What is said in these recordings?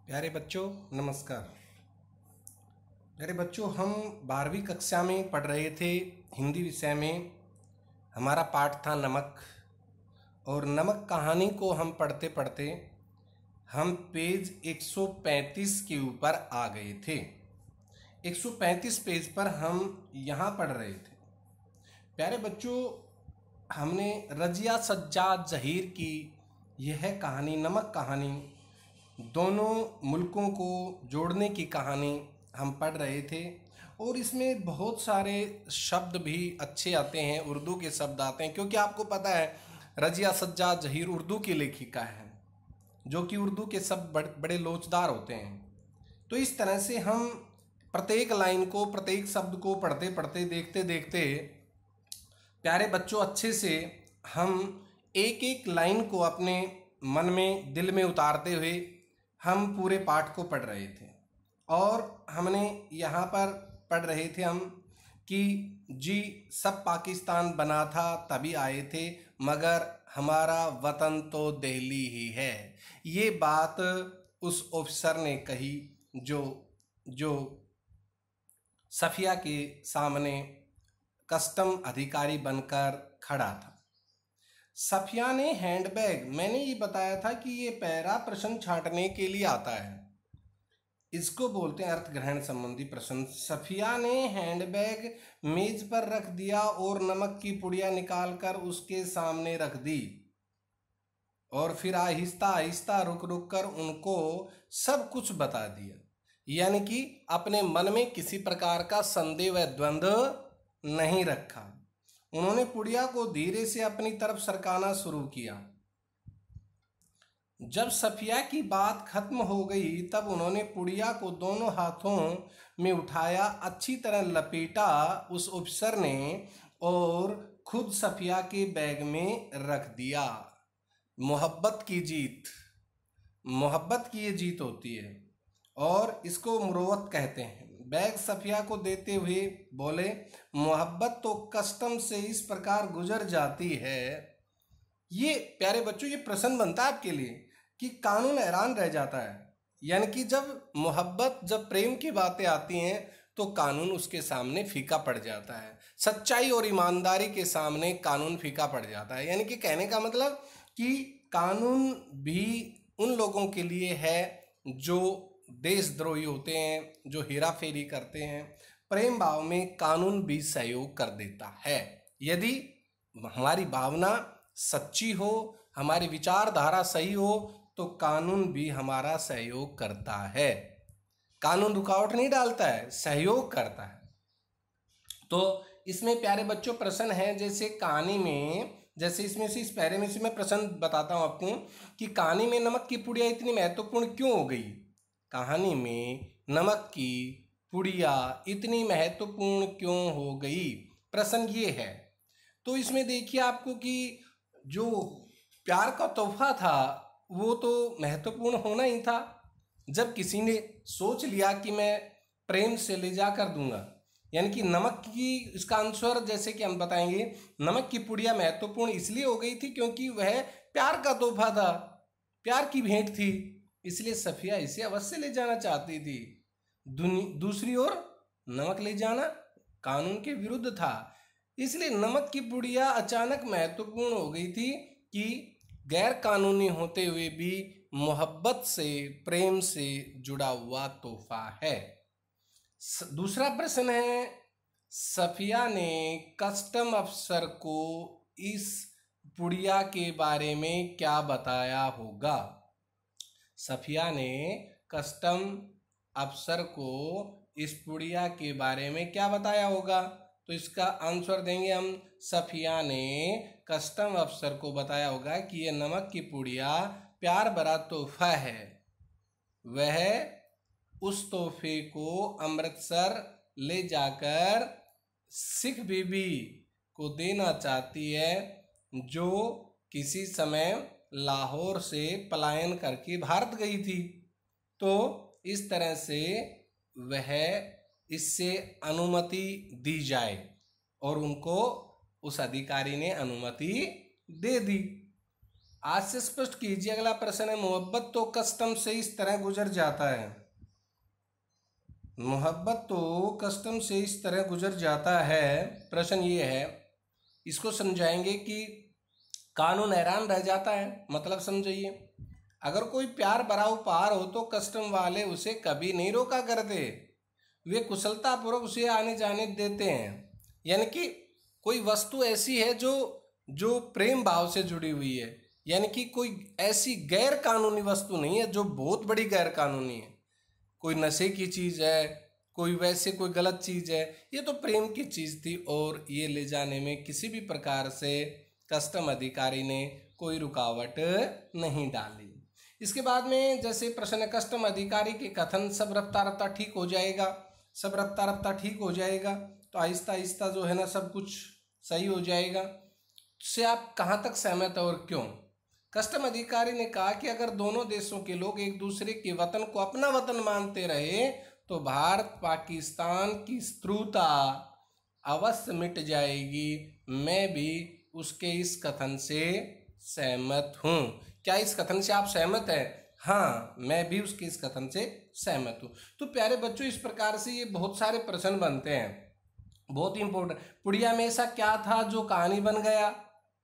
प्यारे बच्चों नमस्कार। प्यारे बच्चों, हम 12वीं कक्षा में पढ़ रहे थे हिंदी विषय में। हमारा पाठ था नमक, और नमक कहानी को हम पढ़ते पढ़ते हम पेज 135 के ऊपर आ गए थे। 135 पेज पर हम यहाँ पढ़ रहे थे। प्यारे बच्चों, हमने रजिया सज्जाद जहीर की यह कहानी, नमक कहानी, दोनों मुल्कों को जोड़ने की कहानी हम पढ़ रहे थे। और इसमें बहुत सारे शब्द भी अच्छे आते हैं, उर्दू के शब्द आते हैं, क्योंकि आपको पता है रजिया सज्जाद जहीर उर्दू की लेखिका है, जो कि उर्दू के शब्द बड़े लोचदार होते हैं। तो इस तरह से हम प्रत्येक लाइन को, प्रत्येक शब्द को पढ़ते पढ़ते, देखते देखते प्यारे बच्चों अच्छे से हम एक एक लाइन को अपने मन में, दिल में उतारते हुए हम पूरे पाठ को पढ़ रहे थे। और हमने यहाँ पर पढ़ रहे थे हम कि जी सब पाकिस्तान बना था तभी आए थे, मगर हमारा वतन तो दिल्ली ही है। ये बात उस ऑफिसर ने कही जो सफिया के सामने कस्टम अधिकारी बनकर खड़ा था। सफिया ने हैंडबैग, मैंने ये बताया था कि ये पैरा प्रश्न छांटने के लिए आता है, इसको बोलते हैं अर्थ ग्रहण संबंधी प्रश्न। सफिया ने हैंडबैग मेज पर रख दिया और नमक की पुड़िया निकालकर उसके सामने रख दी, और फिर आहिस्ता आहिस्ता रुक रुक कर उनको सब कुछ बता दिया। यानी कि अपने मन में किसी प्रकार का संदेह व द्वंद्व नहीं रखा। उन्होंने पुड़िया को धीरे से अपनी तरफ सरकाना शुरू किया। जब सफिया की बात खत्म हो गई तब उन्होंने पुड़िया को दोनों हाथों में उठाया, अच्छी तरह लपेटा उस ऑफिसर ने, और खुद सफिया के बैग में रख दिया। मोहब्बत की जीत, मोहब्बत की ये जीत होती है, और इसको मुरोवत कहते हैं। बैग सफिया को देते हुए बोले, मोहब्बत तो कस्टम से इस प्रकार गुजर जाती है। ये प्यारे बच्चों, ये प्रश्न बनता है आपके लिए कि कानून हैरान रह जाता है। यानी कि जब मोहब्बत, जब प्रेम की बातें आती हैं तो कानून उसके सामने फीका पड़ जाता है। सच्चाई और ईमानदारी के सामने कानून फीका पड़ जाता है। यानी कि कहने का मतलब कि कानून भी उन लोगों के लिए है जो देशद्रोही होते हैं, जो हेरा फेरी करते हैं। प्रेम भाव में कानून भी सहयोग कर देता है। यदि हमारी भावना सच्ची हो, हमारी विचारधारा सही हो, तो कानून भी हमारा सहयोग करता है। कानून रुकावट नहीं डालता है, सहयोग करता है। तो इसमें प्यारे बच्चों प्रश्न है, जैसे कहानी में, जैसे इसमें से इस पैरे में से मैं प्रश्न बताता हूं आपको कि कहानी में नमक की पुड़िया इतनी महत्वपूर्ण क्यों हो गई। कहानी में नमक की पुड़िया इतनी महत्वपूर्ण क्यों हो गई, प्रश्न ये है। तो इसमें देखिए आपको कि जो प्यार का तोहफा था वो तो महत्वपूर्ण होना ही था। जब किसी ने सोच लिया कि मैं प्रेम से ले जाकर दूंगा, यानी कि नमक की, इसका आंसर जैसे कि हम बताएंगे, नमक की पुड़िया महत्वपूर्ण इसलिए हो गई थी क्योंकि वह प्यार का तोहफा था, प्यार की भेंट थी, इसलिए सफिया इसे अवश्य ले जाना चाहती थी। दूसरी ओर नमक ले जाना कानून के विरुद्ध था, इसलिए नमक की पुड़िया अचानक महत्वपूर्ण हो गई थी कि गैर कानूनी होते हुए भी मोहब्बत से, प्रेम से जुड़ा हुआ तोहफा है। दूसरा प्रश्न है, सफिया ने कस्टम अफसर को इस पुड़िया के बारे में क्या बताया होगा। सफिया ने कस्टम अफसर को इस पुड़िया के बारे में क्या बताया होगा। तो इसका आंसर देंगे हम, सफिया ने कस्टम अफसर को बताया होगा कि यह नमक की पुड़िया प्यार भरा तोहफा है। वह उस तोहफे को अमृतसर ले जाकर सिख बीबी को देना चाहती है, जो किसी समय लाहौर से पलायन करके भारत गई थी। तो इस तरह से वह, इससे अनुमति दी जाए, और उनको उस अधिकारी ने अनुमति दे दी। आज से स्पष्ट कीजिए। अगला प्रश्न है, मोहब्बत तो कस्टम से इस तरह गुजर जाता है। मोहब्बत तो कस्टम से इस तरह गुजर जाता है। प्रश्न ये है, इसको समझाएंगे कि कानून हैरान रह जाता है। मतलब समझिए, अगर कोई प्यार भरा उपहार हो तो कस्टम वाले उसे कभी नहीं रोका करते, वे कुशलतापूर्वक उसे आने जाने देते हैं। यानी कि कोई वस्तु ऐसी है जो जो प्रेम भाव से जुड़ी हुई है, यानी कि कोई ऐसी गैर कानूनी वस्तु नहीं है जो बहुत बड़ी गैर कानूनी है। कोई नशे की चीज़ है, कोई वैसे कोई गलत चीज़ है, ये तो प्रेम की चीज़ थी और ये ले जाने में किसी भी प्रकार से कस्टम अधिकारी ने कोई रुकावट नहीं डाली। इसके बाद में जैसे प्रश्न है, कस्टम अधिकारी के कथन सब रफ्ता रफ्ता ठीक हो जाएगा, सब रफ्ता रफ्ता ठीक हो जाएगा, तो आहिस्ता आहिस्ता जो है ना सब कुछ सही हो जाएगा। से आप कहाँ तक सहमत है और क्यों? कस्टम अधिकारी ने कहा कि अगर दोनों देशों के लोग एक दूसरे के वतन को अपना वतन मानते रहे तो भारत पाकिस्तान की शत्रुता अवश्य मिट जाएगी। मैं भी उसके इस कथन से सहमत हूँ। क्या इस कथन से आप सहमत हैं? हाँ, मैं भी उसके इस कथन से सहमत हूँ। तो प्यारे बच्चों, इस प्रकार से ये बहुत सारे प्रश्न बनते हैं, बहुत इंपॉर्टेंट। पुड़िया में ऐसा क्या था जो कहानी बन गया?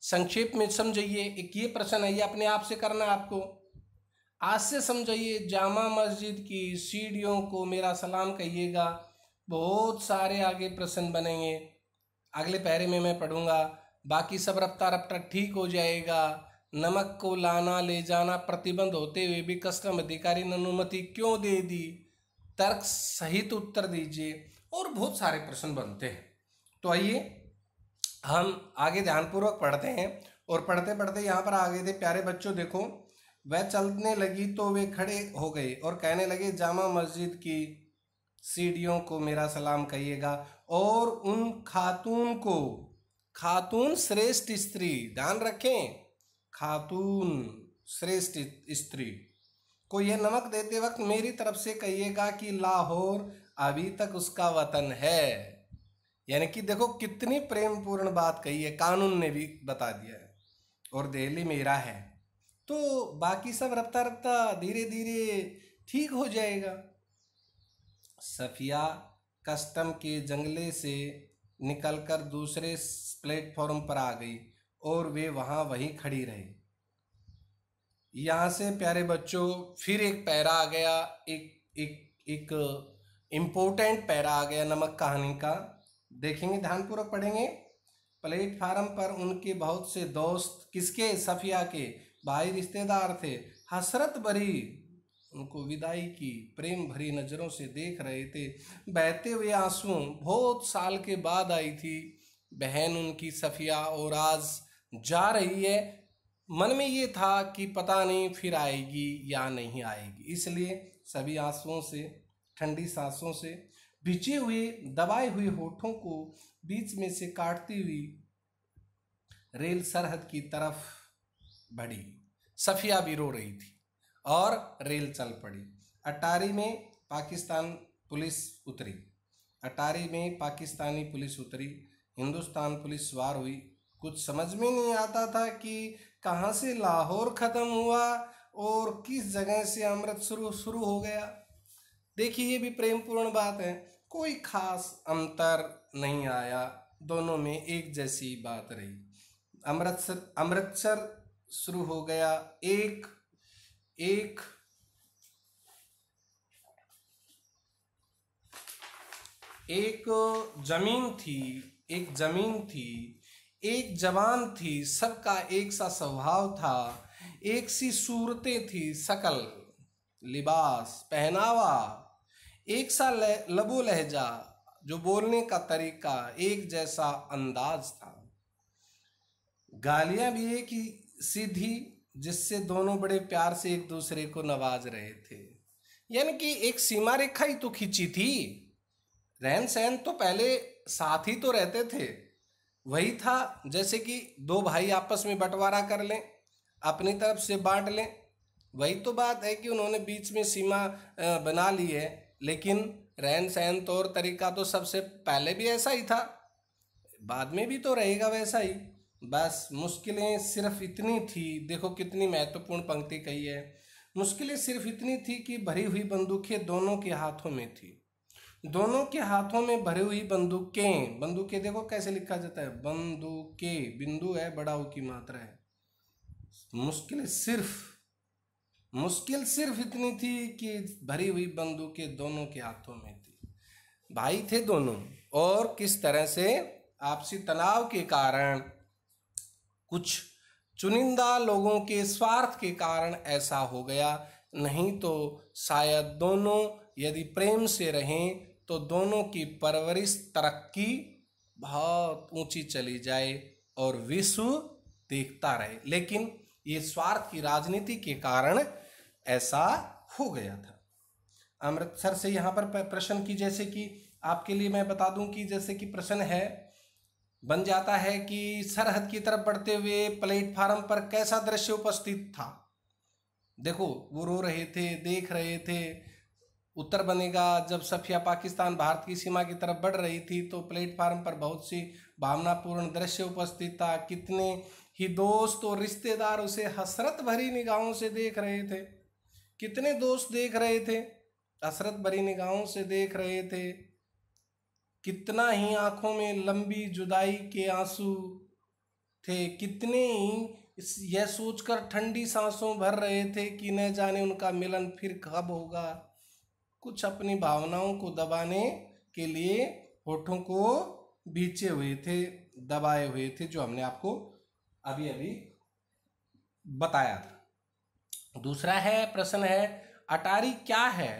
संक्षेप में समझिए। एक ये प्रश्न है, ये अपने आप से करना है आपको। आज से समझिए, जामा मस्जिद की सीढ़ियों को मेरा सलाम कहिएगा। बहुत सारे आगे प्रश्न बनेंगे, अगले पैरे में मैं पढ़ूंगा। बाकी सब रफ्ता रफ्ता ठीक हो जाएगा। नमक को लाना ले जाना प्रतिबंध होते हुए भी कस्टम अधिकारी ने अनुमति क्यों दे दी? तर्क सहित उत्तर दीजिए। और बहुत सारे प्रश्न बनते हैं। तो आइए हम आगे ध्यानपूर्वक पढ़ते हैं। और पढ़ते पढ़ते यहाँ पर आगे थे प्यारे बच्चों, देखो, वह चलने लगी तो वे खड़े हो गए और कहने लगे, जामा मस्जिद की सीढ़ियों को मेरा सलाम कहिएगा। और उन खातून को, खातून श्रेष्ठ स्त्री, ध्यान रखें, खातून श्रेष्ठ स्त्री को यह नमक देते वक्त मेरी तरफ से कहिएगा कि लाहौर अभी तक उसका वतन है। यानी कि देखो कितनी प्रेमपूर्ण बात कही है, कानून ने भी बता दिया है, और दिल्ली मेरा है। तो बाकी सब रफ्ता रफ्ता धीरे धीरे ठीक हो जाएगा। सफिया कस्टम के जंगले से निकलकर दूसरे प्लेटफॉर्म पर आ गई और वे वहाँ वहीं खड़ी रही। यहाँ से प्यारे बच्चों फिर एक पैरा आ गया, एक इम्पोर्टेंट पैरा आ गया नमक कहानी का। देखेंगे, ध्यानपूर्वक पढ़ेंगे। प्लेटफार्म पर उनके बहुत से दोस्त, किसके? सफिया के भाई रिश्तेदार थे, हसरत भरी उनको विदाई की प्रेम भरी नज़रों से देख रहे थे। बहते हुए आंसू, बहुत साल के बाद आई थी बहन उनकी सफिया और आज जा रही है। मन में ये था कि पता नहीं फिर आएगी या नहीं आएगी, इसलिए सभी आंसुओं से, ठंडी सांसों से भिजे हुए दबाए हुए होठों को बीच में से काटती हुई रेल सरहद की तरफ बढ़ी। सफिया भी रो रही थी और रेल चल पड़ी। अटारी में पाकिस्तान पुलिस उतरी, अटारी में पाकिस्तानी पुलिस उतरी, हिंदुस्तान पुलिस सवार हुई। कुछ समझ में नहीं आता था कि कहाँ से लाहौर ख़त्म हुआ और किस जगह से अमृत शुरू हो गया। देखिए, ये भी प्रेमपूर्ण बात है, कोई खास अंतर नहीं आया, दोनों में एक जैसी बात रही। अमृतसर शुरू हो गया। एक जमीन थी, एक जवान थी, सबका एक सा स्वभाव था, एक सी सूरतें थी, शकल, लिबास, पहनावा, एक सा लबो लहजा, जो बोलने का तरीका, एक जैसा अंदाज था। गालियां भी एक ही सीधी, जिससे दोनों बड़े प्यार से एक दूसरे को नवाज रहे थे। यानी कि एक सीमा रेखा ही तो खींची थी। रहन सहन तो पहले साथ ही तो रहते थे, वही था जैसे कि दो भाई आपस में बंटवारा कर लें, अपनी तरफ से बांट लें। वही तो बात है कि उन्होंने बीच में सीमा बना ली है, लेकिन रहन सहन तौर तरीका तो सबसे पहले भी ऐसा ही था, बाद में भी तो रहेगा वैसा ही। बस मुश्किलें सिर्फ इतनी थी, देखो कितनी महत्वपूर्ण पंक्ति कही है। मुश्किलें सिर्फ इतनी थी कि भरी हुई बंदूकें दोनों के हाथों में थी। दोनों के हाथों में भरी हुई बंदूकें, बंदूकें देखो कैसे लिखा जाता है, बंदूकें, बिंदु है, बड़ा ऊ की मात्रा है। मुश्किल सिर्फ इतनी थी कि भरी हुई बंदूकें दोनों के हाथों में थी। भाई थे दोनों, और किस तरह से आपसी तनाव के कारण, कुछ चुनिंदा लोगों के स्वार्थ के कारण ऐसा हो गया। नहीं तो शायद दोनों यदि प्रेम से रहें तो दोनों की परवरिश, तरक्की बहुत ऊंची चली जाए और विश्व देखता रहे। लेकिन ये स्वार्थ की राजनीति के कारण ऐसा हो गया था। अमृतसर से यहाँ पर प्रश्न की, जैसे कि आपके लिए मैं बता दूं कि जैसे कि प्रश्न है, बन जाता है कि सरहद की तरफ बढ़ते हुए प्लेटफार्म पर कैसा दृश्य उपस्थित था। देखो वो रो रहे थे, देख रहे थे। उत्तर बनेगा, जब सफिया पाकिस्तान भारत की सीमा की तरफ बढ़ रही थी तो प्लेटफार्म पर बहुत सी भावनापूर्ण दृश्य उपस्थित था। कितने ही दोस्त और रिश्तेदार उसे हसरत भरी निगाहों से देख रहे थे। कितने दोस्त देख रहे थे, हसरत भरी निगाहों से देख रहे थे। कितना ही आंखों में लंबी जुदाई के आंसू थे। कितने ही यह सोचकर ठंडी सांसों भर रहे थे कि न जाने उनका मिलन फिर कब होगा। कुछ अपनी भावनाओं को दबाने के लिए होठों को बीचे हुए थे, दबाए हुए थे, जो हमने आपको अभी अभी बताया था। दूसरा है, प्रश्न है, अटारी क्या है,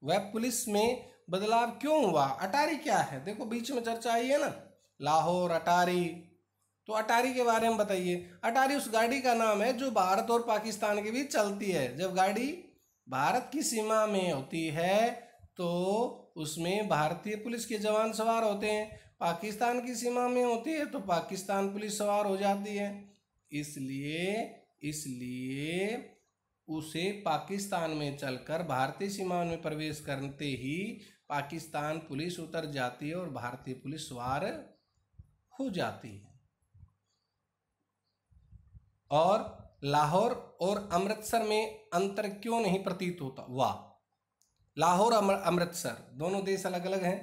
वह पुलिस में बदलाव क्यों हुआ। अटारी क्या है, देखो बीच में चर्चा आई है ना, लाहौर अटारी, तो अटारी के बारे में बताइए। अटारी उस गाड़ी का नाम है जो भारत और पाकिस्तान के बीच चलती है। जब गाड़ी भारत की सीमा में होती है तो उसमें भारतीय पुलिस के जवान सवार होते हैं, पाकिस्तान की सीमा में होती है तो पाकिस्तान पुलिस सवार हो जाती है। इसलिए उसे पाकिस्तान में चलकर भारतीय सीमा में प्रवेश करते ही पाकिस्तान पुलिस उतर जाती है और भारतीय पुलिस सवार हो जाती है। और लाहौर और अमृतसर में अंतर क्यों नहीं प्रतीत होता हुआ। लाहौर अमृतसर दोनों देश अलग अलग हैं।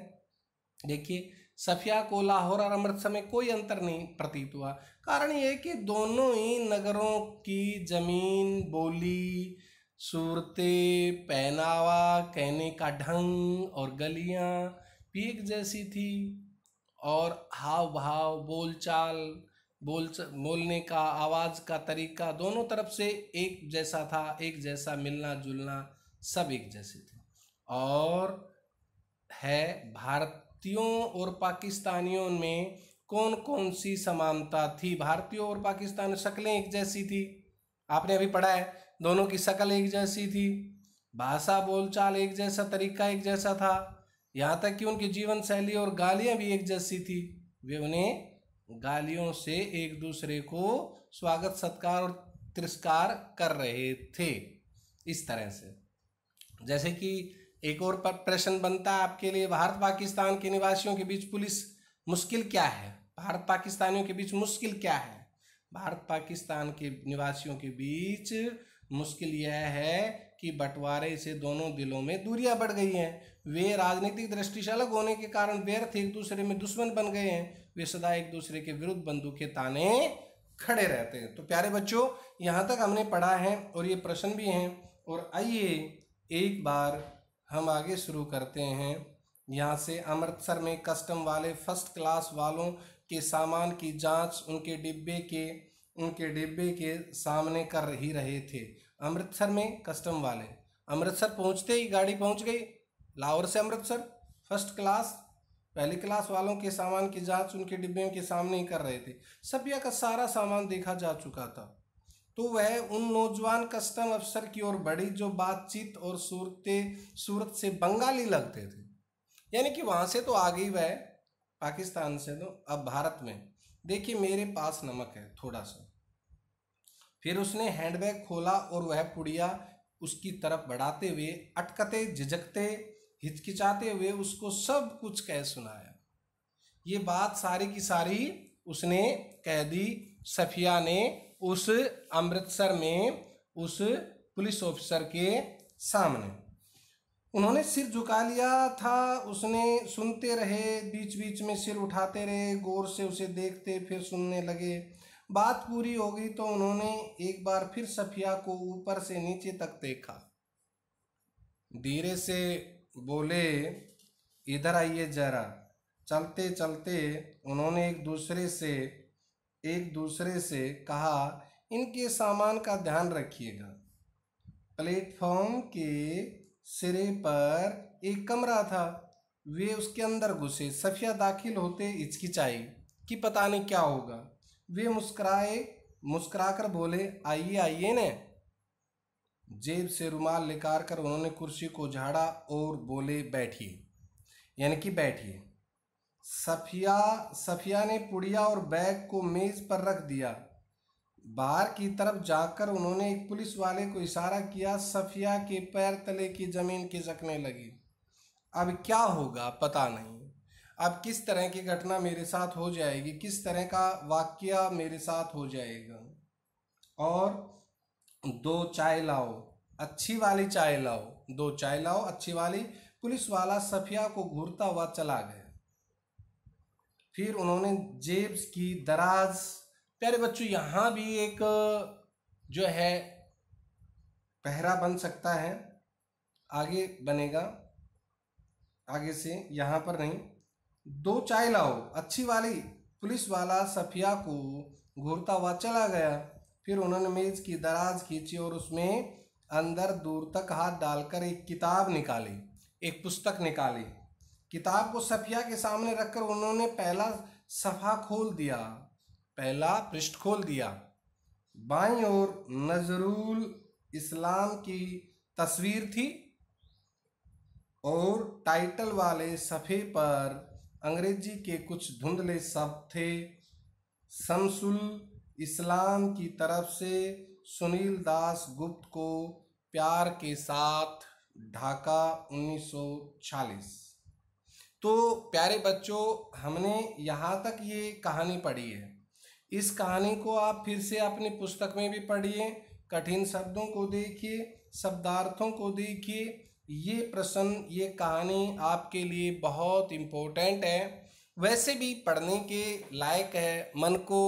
देखिए, सफिया को लाहौर और अमृतसर में कोई अंतर नहीं प्रतीत हुआ। कारण यह है कि दोनों ही नगरों की जमीन, बोली, सूरतें, पहनावा, कहने का ढंग और गलियां भी एक जैसी थी, और हाव भाव, बोलने का, आवाज का तरीका दोनों तरफ से एक जैसा था, एक जैसा मिलना जुलना सब एक जैसे थे। और है, भारतीयों और पाकिस्तानियों में कौन कौन सी समानता थी। भारतीयों और पाकिस्तानी शक्लें एक जैसी थी, आपने अभी पढ़ा है, दोनों की शक्ल एक जैसी थी, भाषा बोलचाल एक जैसा, तरीका एक जैसा था, यहाँ तक कि उनकी जीवन शैली और गालियाँ भी एक जैसी थी। वे उन्हें गालियों से एक दूसरे को स्वागत, सत्कार और तिरस्कार कर रहे थे। इस तरह से, जैसे कि एक और प्रश्न बनता है आपके लिए, भारत पाकिस्तान के निवासियों के बीच पुलिस मुश्किल क्या है। भारत पाकिस्तानियों के बीच मुश्किल क्या है। भारत पाकिस्तान के निवासियों के बीच मुश्किल यह है कि बंटवारे से दोनों दिलों में दूरियां बढ़ गई हैं। वे राजनीतिक दृष्टि से अलग होने के कारण व्यर्थ एक दूसरे में दुश्मन बन गए हैं। वे सदा एक दूसरे के विरुद्ध बंदूकें ताने खड़े रहते हैं। तो प्यारे बच्चों, यहाँ तक हमने पढ़ा है और ये प्रश्न भी हैं। और आइए एक बार हम आगे शुरू करते हैं। यहाँ से, अमृतसर में कस्टम वाले फर्स्ट क्लास वालों के सामान की जांच उनके डिब्बे के सामने कर ही रहे थे। अमृतसर में कस्टम वाले, अमृतसर पहुँचते ही गाड़ी पहुँच गई, लाहौर से अमृतसर, फर्स्ट क्लास पहली क्लास वालों के सामान की जांच उनके डिब्बे के सामने ही कर रहे थे। सफिया का सारा सामान देखा जा चुका था, तो वह उन नौजवान कस्टम अफसर की ओर बढ़ी जो बातचीत और सूरत से बंगाली लगते थे। यानी कि वहां से तो आ गई वह पाकिस्तान से, तो अब भारत में। देखिए, मेरे पास नमक है थोड़ा सा। फिर उसने हैंडबैग खोला और वह पुड़िया उसकी तरफ बढ़ाते हुए, अटकते, झिझकते, हिचकिचाते हुए उसको सब कुछ कह सुनाया। ये बात सारी की सारी उसने कह दी सफिया ने उस अमृतसर में उस पुलिस ऑफिसर के सामने। उन्होंने सिर झुका लिया था। उसने सुनते रहे, बीच बीच में सिर उठाते रहे, गौर से उसे देखते, फिर सुनने लगे। बात पूरी हो गई तो उन्होंने एक बार फिर सफिया को ऊपर से नीचे तक देखा। धीरे से बोले, इधर आइए जरा। चलते चलते उन्होंने एक दूसरे से कहा, इनके सामान का ध्यान रखिएगा। प्लेटफॉर्म के सिरे पर एक कमरा था। वे उसके अंदर घुसे। सफिया दाखिल होते हिचकिचाई कि पता नहीं क्या होगा। वे मुस्कुराकर बोले, आइए आइए ने। जेब से रुमाल निकाल कर उन्होंने कुर्सी को झाड़ा और बोले, बैठिए, यानी कि बैठिए। सफिया ने पुड़िया और बैग को मेज पर रख दिया। बाहर की तरफ जाकर उन्होंने एक पुलिस वाले को इशारा किया। सफिया के पैर तले की जमीन खिसकने लगी। अब क्या होगा पता नहीं। अब किस तरह की घटना मेरे साथ हो जाएगी, किस तरह का वाकया मेरे साथ हो जाएगा। और 2 चाय लाओ, अच्छी वाली चाय लाओ, 2 चाय लाओ अच्छी वाली। पुलिस वाला सफिया को घूरता हुआ चला गया। फिर उन्होंने जेब की दराज, प्यारे बच्चों यहाँ भी एक जो है पहरा बन सकता है, आगे बनेगा, आगे से, यहाँ पर नहीं। 2 चाय लाओ अच्छी वाली। पुलिस वाला सफिया को घूरता हुआ चला गया। फिर उन्होंने मेज की दराज खींची और उसमें अंदर दूर तक हाथ डालकर एक किताब निकाली, एक पुस्तक निकाली। किताब को सफिया के सामने रखकर उन्होंने पहला सफ़ा खोल दिया, पहला पृष्ठ खोल दिया। बाईं ओर नजरुल इस्लाम की तस्वीर थी और टाइटल वाले सफ़े पर अंग्रेजी के कुछ धुंधले शब्द थे। शमसुल इस्लाम की तरफ से सुनील दास गुप्त को प्यार के साथ, ढाका 1946। तो प्यारे बच्चों, हमने यहाँ तक ये कहानी पढ़ी है। इस कहानी को आप फिर से अपनी पुस्तक में भी पढ़िए, कठिन शब्दों को देखिए, शब्दार्थों को देखिए। ये प्रश्न, ये कहानी आपके लिए बहुत इम्पोर्टेंट है। वैसे भी पढ़ने के लायक है, मन को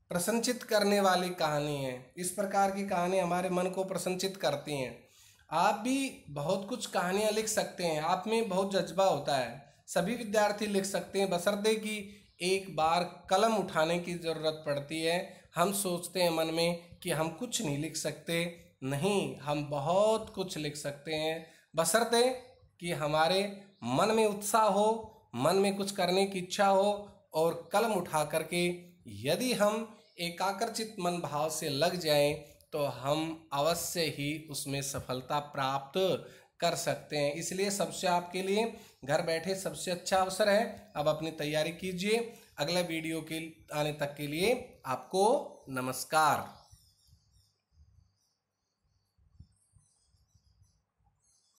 प्रसन्नचित करने वाली कहानी है। इस प्रकार की कहानी हमारे मन को प्रसन्नचित करती हैं। आप भी बहुत कुछ कहानियाँ लिख सकते हैं, आप में बहुत जज्बा होता है, सभी विद्यार्थी लिख सकते हैं, बशर्ते कि एक बार कलम उठाने की ज़रूरत पड़ती है। हम सोचते हैं मन में कि हम कुछ नहीं लिख सकते, नहीं, हम बहुत कुछ लिख सकते हैं, बशर्ते कि हमारे मन में उत्साह हो, मन में कुछ करने की इच्छा हो, और कलम उठा करके यदि हम एकाग्रचित मन भाव से लग जाएं तो हम अवश्य ही उसमें सफलता प्राप्त कर सकते हैं। इसलिए सबसे आपके लिए घर बैठे सबसे अच्छा अवसर है। अब अपनी तैयारी कीजिए। अगला वीडियो के आने तक के लिए आपको नमस्कार।